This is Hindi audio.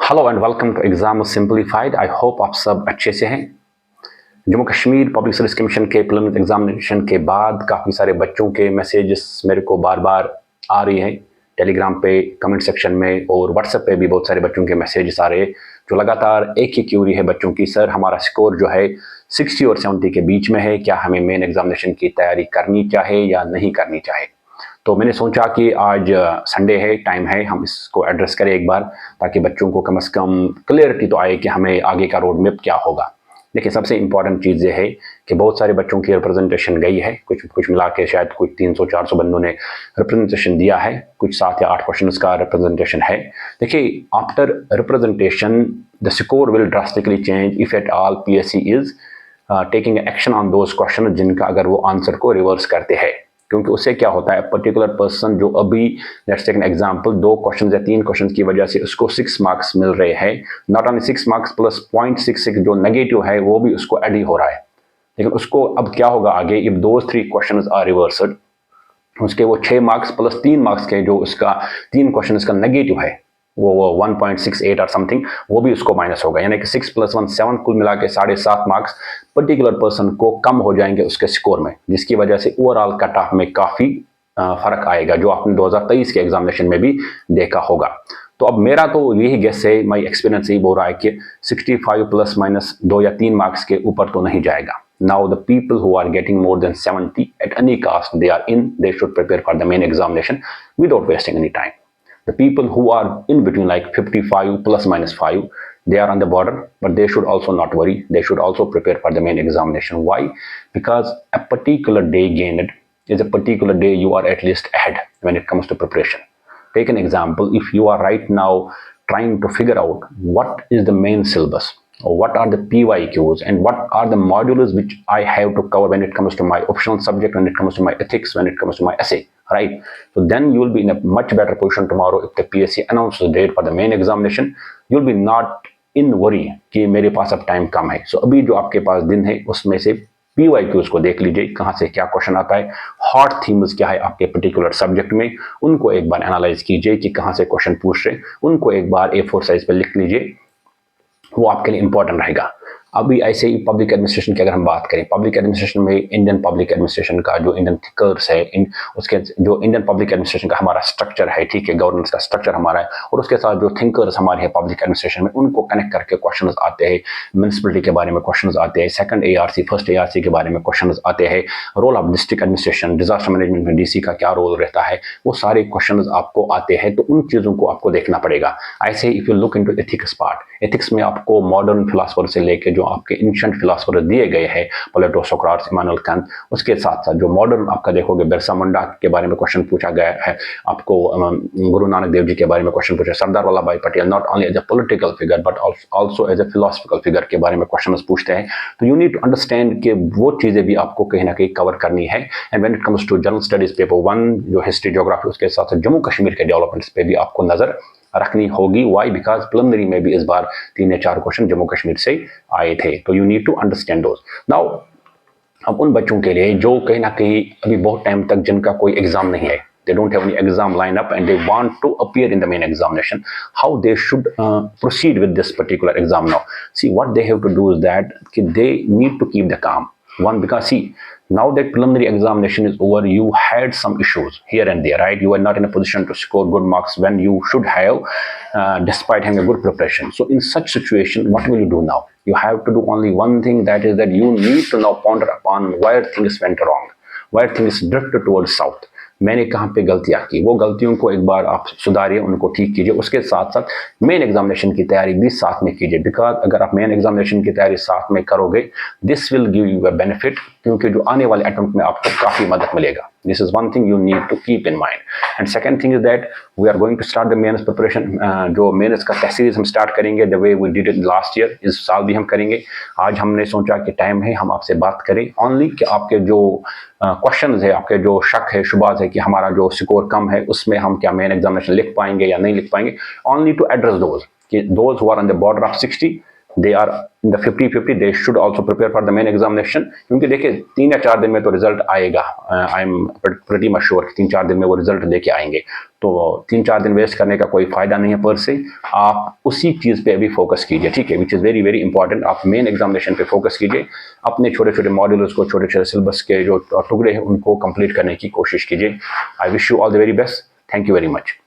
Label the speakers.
Speaker 1: Hello and welcome to exam simplified. I hope आप सब अच्छे से हैं। Jammu Kashmir public service commission के प्रीलिमिनरी एग्जामिनेशन के बाद काफ़ी सारे बच्चों के मैसेजेस मेरे को बार बार आ रही हैं, टेलीग्राम पे, कमेंट सेक्शन में और व्हाट्सएप पे भी बहुत सारे बच्चों के मैसेजेस आ रहे हैं जो लगातार एक ही क्यूरी है बच्चों की। सर, हमारा स्कोर जो है 60 और 70 के बीच में है, क्या हमें मेन एग्जामिनेशन की तैयारी करनी चाहिए या नहीं करनी चाहिए? तो मैंने सोचा कि आज संडे है, टाइम है, हम इसको एड्रेस करें एक बार, ताकि बच्चों को कम से कम क्लियरिटी तो आए कि हमें आगे का रोड मैप क्या होगा। देखिए, सबसे इंपॉर्टेंट चीज़ ये है कि बहुत सारे बच्चों की रिप्रेजेंटेशन गई है, कुछ कुछ मिला के शायद कुछ 300-400 बंदों ने रिप्रेजेंटेशन दिया है, कुछ 7 या 8 क्वेश्चन का रिप्रेजेंटेशन है। देखिए, after representation the score will drastically change if at all PSC is taking action on those question जिनका अगर वो आंसर को रिवर्स करते हैं। क्योंकि उससे क्या होता है, पर्टिकुलर पर्सन जो अभी let's take an example 2 question या 3 क्वेश्चन की वजह से उसको 6 मार्क्स मिल रहे हैं, नॉट ओनली 6 मार्क्स प्लस 0.66 जो नेगेटिव है वो भी उसको एड ही हो रहा है। लेकिन उसको अब क्या होगा आगे, if those 3 question are reversed, उसके वो 6 मार्क्स प्लस 3 मार्क्स के जो उसका 3 क्वेश्चन का नेगेटिव है वो 1.68 और समथिंग, वो भी उसको माइनस होगा। यानी कि 6 + 1 7, कुल मिला के 7.5 मार्क्स पर्टिकुलर पर्सन को कम हो जाएंगे उसके स्कोर में, जिसकी वजह से ओवरऑल कट ऑफ में काफ़ी फर्क आएगा, जो आपने 2023 के एग्जामिनेशन में भी देखा होगा। तो अब मेरा तो यही गेस है, माई एक्सपीरियंस यही बोल रहा है कि 65 ± 2 या 3 मार्क्स के ऊपर तो नहीं जाएगा। Now the people who are getting more than 70 at any cost they are in, they should prepare for the main examination without wasting any time. The people who are in between like 55 ± 5, they are on the border, but they should also not worry. They should also prepare for the main examination. Why? Because a particular day gained is a particular day you are at least ahead when it comes to preparation. Take an example, if you are right now trying to figure out what is the main syllabus, or what are the PYQs, and what are the modules which I have to cover when it comes to my optional subject, when it comes to my ethics, when it comes to my essay, right? So then you will be in a much better position tomorrow if the PSC announces the date for the main examination. You'll be not in worry कि मेरे पास अब टाइम कम है। सो अभी जो आपके पास दिन है उसमें से PYQs को देख लीजिए, कहाँ से क्या क्वेश्चन आता है, हॉट थीम्स क्या है आपके पर्टिकुलर सब्जेक्ट में, उनको एक बार एनालाइज कीजिए कि कहाँ से क्वेश्चन पूछ रहे हैं, उनको एक बार A4 साइज पे लिख लीजिए, वो आपके लिए इंपॉर्टेंट रहेगा। अभी ऐसे ही पब्लिक एडमिनिस्ट्रेशन की अगर हम बात करें, पब्लिक एडमिनिस्ट्रेशन में इंडियन पब्लिक एडमिनिस्ट्रेशन का जो इंडियन थिंकर्स है, उसके जो इंडियन पब्लिक एडमिनिस्ट्रेशन का हमारा स्ट्रक्चर है, ठीक है, गवर्नेंस का स्ट्रक्चर हमारा है, और उसके साथ जो थिंकर्स हमारे हैं पब्लिक एडमिनिस्ट्रेशन में, उनको कनेक्ट करके क्वेश्चन आते हैं। म्यूनिसिपलिटी के बारे में क्वेश्चन आते हैं, सेकंड ARC फर्स्ट ARC के बारे में क्वेश्चन आते हैं, role of district administration, disaster management में DC का क्या रोल रहता है, वो सारे क्वेश्चन आपको आते हैं। तो उन चीज़ों को आपको देखना पड़ेगा। ऐसे if you look into ethics part, ethics में आपको मॉडर्न फिलोसफर से लेके जो आपके एंशिएंट फिलोसफर दिए गए हैं, प्लेटो, सोक्राट्स, इमानुएल कांत, उसके साथ साथ जो मॉडर्न आपका देखोगे, बिरसा मुंडा के बारे में क्वेश्चन पूछा गया है, आपको गुरु नानक देव जी के बारे में क्वेश्चन पूछा, Sardar Vallabh Bhai Patel, not only as a political figure but also as a philosophical figure के बारे में क्वेश्चन पूछते हैं। तो यू नीड टू अंडरस्टैंड कि वो चीज़ें भी आपको कहीं ना कहीं कवर करनी है। And when it comes to general studies paper 1 जो हिस्ट्री ज्योग्राफी, उसके साथ साथ जम्मू कश्मीर के डेवलपमेंट्स पे भी आपको नजर रखनी होगी। वाई? बिकॉज प्रिलिमिनरी में भी इस बार 3 या 4 क्वेश्चन जम्मू कश्मीर से आए थे। तो you need to understand those. Now अब उन बच्चों के लिए जो कहीं ना कहीं अभी बहुत टाइम तक जिनका कोई एग्जाम नहीं है, they don't have any exam line up and they want to appear in the main examination, how they should proceed with this particular exam now. See, what they have to do is that they need to keep the calm. One, because see, now that preliminary examination is over, you had some issues here and there, right? You are not in a position to score good marks when you should have, despite having a good preparation. So in such situation, what will you do now? You have to do only one thing, that is that you need to now ponder upon where things went wrong, where things drifted towards south. मैंने कहाँ पे गलतियाँ की, वो गलतियों को एक बार आप सुधारिए, उनको ठीक कीजिए। उसके साथ साथ मेन एग्जामिनेशन की तैयारी भी साथ में कीजिए, बिकॉज अगर आप मेन एग्जामिनेशन की तैयारी साथ में करोगे, this will give you a benefit, क्योंकि जो आने वाले अटेम्प्ट में आपको काफ़ी मदद मिलेगा। This is one thing you need to keep in mind. And second thing is that we are going to start the mains preparation. जो मेंस का टेस्ट सीरीज हम स्टार्ट करेंगे the way we did it last year, इस साल भी हम करेंगे। आज हमने सोचा कि टाइम है हम आपसे बात करें ओनली कि आपके जो क्वेश्चन है, आपके जो शक है, शुबात है कि हमारा जो स्कोर कम है उसमें हम क्या मेन एग्जामिनेशन लिख पाएंगे या नहीं लिख पाएंगे, ओनली टू एड्रेस दोज कि those who are on the border of 60 they are in the 50-50, they should also prepare for the main examination, क्योंकि देखिए 3 या 4 दिन में तो रिजल्ट आएगा, I am pretty much sure 3-4 दिन में वो रिजल्ट लेके आएंगे, तो 3-4 दिन वेस्ट करने का कोई फायदा नहीं है पर से। आप उसी चीज़ पे अभी फोकस कीजिए, ठीक है, which is very very important. आप मेन एग्जामिनेशन पे फोकस कीजिए, अपने छोटे छोटे मॉड्यूल्स को, छोटे छोटे सिलेबस के जो टुकड़े हैं उनको कंप्लीट करने की कोशिश कीजिए। I wish you all the very best. Thank you very much.